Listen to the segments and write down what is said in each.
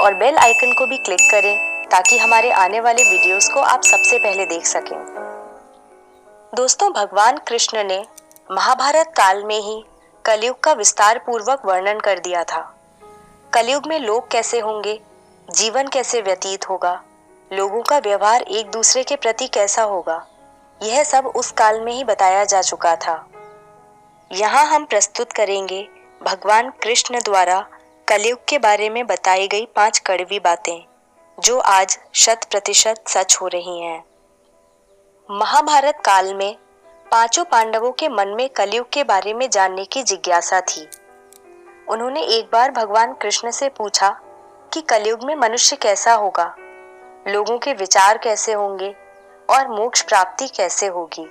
और bell icon को भी क्लिक करें ताकि हमारे आने वाले वीडियोस को आप सबसे पहले देख सकें। दोस्तों, भगवान कृष्ण ने महाभारत काल में ही कलयुग का विस्तार पूर्वक वर्णन कर दिया था। कलयुग में लोग कैसे होंगे, जीवन कैसे व्यतीत होगा, लोगों का व्यवहार एक दूसरे के प्रति कैसा होगा, यह सब उस काल में ही बताया जा चुका था। यहाँ हम प्रस्तुत करेंगे भगवान कृष्ण द्वारा कलयुग के बारे में बताई गई 5 कड़वी बातें, जो आज 100% सच हो रही हैं। महाभारत काल में पांचों पांडवों के मन में कलयुग के बारे में जानने की जिज्ञासा थी। उन्होंने एक बार भगवान कृष्ण से पूछा कि कलयुग में मनुष्य कैसा होगा, लोगों के विचार कैसे होंगे और मोक्ष प्राप्ति कैसे होगी।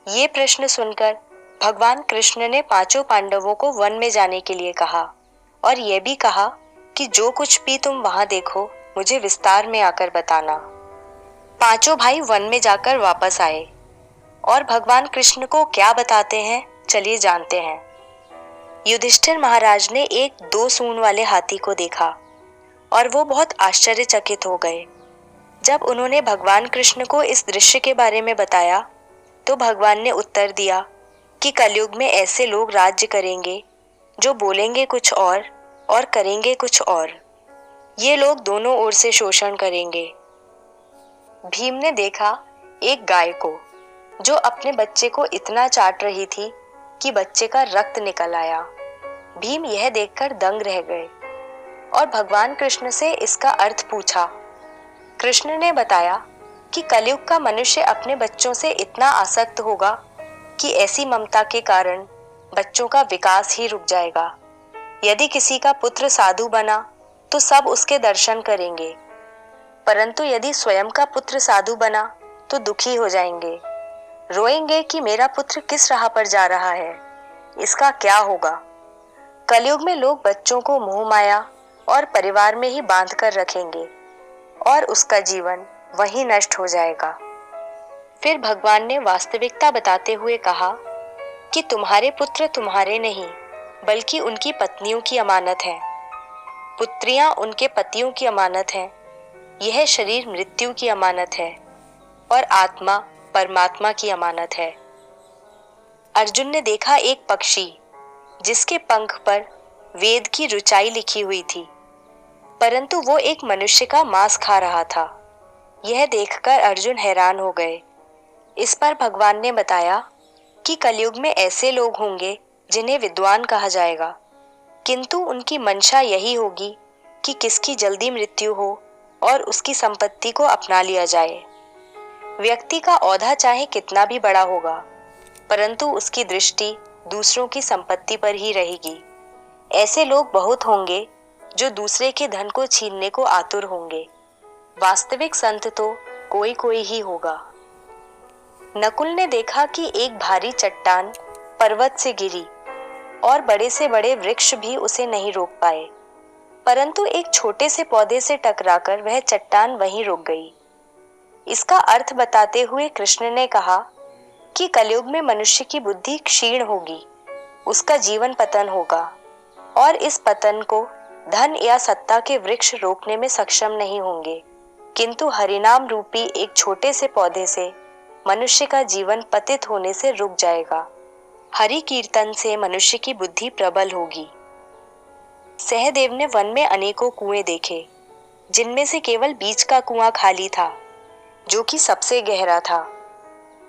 ये प्रश्न सुनकर भगवान कृष्ण ने पांचों पांडवों को वन में जाने के लिए कहा और यह भी कहा कि जो कुछ भी तुम वहां देखो मुझे विस्तार में आकर बताना। पांचों भाई वन में जाकर वापस आए और भगवान कृष्ण को क्या बताते हैं, चलिए जानते हैं। युधिष्ठिर महाराज ने एक 2 सूंड वाले हाथी को देखा और वो बहुत आश्चर्यचकित हो गए। जब उन्होंने भगवान कृष्ण को इस दृश्य के बारे में बताया तो भगवान ने उत्तर दिया कि कलयुग में ऐसे लोग राज्य करेंगे जो बोलेंगे कुछ और करेंगे कुछ और। ये लोग दोनों ओर से शोषण करेंगे। भीम ने देखा एक गाय को जो अपने बच्चे को इतना चाट रही थी कि बच्चे का रक्त निकल आया। भीम यह देखकर दंग रह गए और भगवान कृष्ण से इसका अर्थ पूछा। कृष्ण ने बताया कि कलयुग का मनुष्य अपने बच्चों से इतना आसक्त होगा कि ऐसी ममता के कारण बच्चों का विकास ही रुक जाएगा। यदि किसी का पुत्र साधु बना तो सब उसके दर्शन करेंगे, परंतु यदि स्वयं का पुत्र साधु बना तो दुखी हो जाएंगे, रोएंगे कि मेरा पुत्र किस राह पर जा रहा है, इसका क्या होगा। कलयुग में लोग बच्चों को मोह माया और परिवार में ही बांध कर रखेंगे और उसका जीवन वहीं नष्ट हो जाएगा। फिर भगवान ने वास्तविकता बताते हुए कहा कि तुम्हारे पुत्र तुम्हारे नहीं बल्कि उनकी पत्नियों की अमानत है, पुत्रियां उनके पतियों की अमानत हैं, यह शरीर मृत्यु की अमानत है और आत्मा परमात्मा की अमानत है। अर्जुन ने देखा एक पक्षी जिसके पंख पर वेद की ऋचाई लिखी हुई थी, परंतु वो एक मनुष्य का मांस खा रहा था। यह देखकर अर्जुन हैरान हो गए। इस पर भगवान ने बताया कि कलयुग में ऐसे लोग होंगे जिन्हें विद्वान कहा जाएगा, किंतु उनकी मंशा यही होगी कि किसकी जल्दी मृत्यु हो और उसकी संपत्ति को अपना लिया जाए। व्यक्ति का औधा चाहे कितना भी बड़ा होगा, परंतु उसकी दृष्टि दूसरों की संपत्ति पर ही रहेगी। ऐसे लोग बहुत होंगे जो दूसरे के धन को छीनने को आतुर होंगे। वास्तविक संत तो कोई कोई ही होगा। नकुल ने देखा कि एक भारी चट्टान पर्वत से गिरी और बड़े से बड़े वृक्ष भी उसे नहीं रोक पाए, परंतु एक छोटे से पौधे से टकराकर वह चट्टान वहीं रुक गई। इसका अर्थ बताते हुए कृष्ण ने कहा कि कलयुग में मनुष्य की बुद्धि क्षीण होगी, उसका जीवन पतन होगा और इस पतन को धन या सत्ता के वृक्ष रोकने में सक्षम नहीं होंगे, किंतु हरिनाम रूपी एक छोटे से पौधे से मनुष्य का जीवन पतित होने से रुक जाएगा। हरि कीर्तन से मनुष्य की बुद्धि प्रबल होगी। सहदेव ने वन में अनेकों कुएं देखे, जिनमें से केवल बीच का कुआं खाली था, जो कि सबसे गहरा था।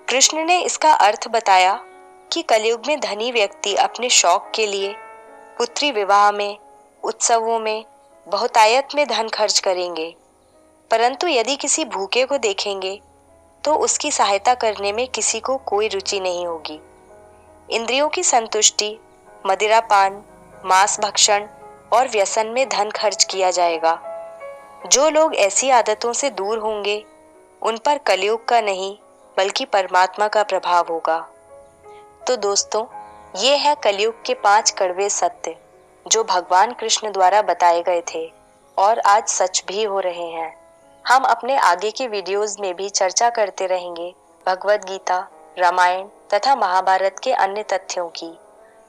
कृष्ण ने इसका अर्थ बताया कि कलयुग में धनी व्यक्ति अपने शौक के लिए पुत्री विवाह में, उत्सवों में, बहुतायत में धन खर्च करेंगे, परंतु यदि किसी भूखे को देखेंगे तो उसकी सहायता करने में किसी को कोई रुचि नहीं होगी। इंद्रियों की संतुष्टि, मदिरापान, मांस भक्षण और व्यसन में धन खर्च किया जाएगा। जो लोग ऐसी आदतों से दूर होंगे उन पर कलयुग का नहीं बल्कि परमात्मा का प्रभाव होगा। तो दोस्तों, ये है कलयुग के 5 कड़वे सत्य जो भगवान कृष्ण द्वारा बताए गए थे और आज सच भी हो रहे हैं। हम अपने आगे के वीडियोस में भी चर्चा करते रहेंगे भगवद गीता, रामायण तथा महाभारत के अन्य तथ्यों की।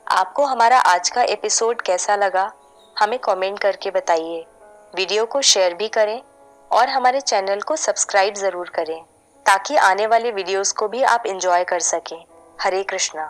आपको हमारा आज का एपिसोड कैसा लगा, हमें कमेंट करके बताइए। वीडियो को शेयर भी करें और हमारे चैनल को सब्सक्राइब ज़रूर करें ताकि आने वाले वीडियोस को भी आप एंजॉय कर सकें। हरे कृष्णा।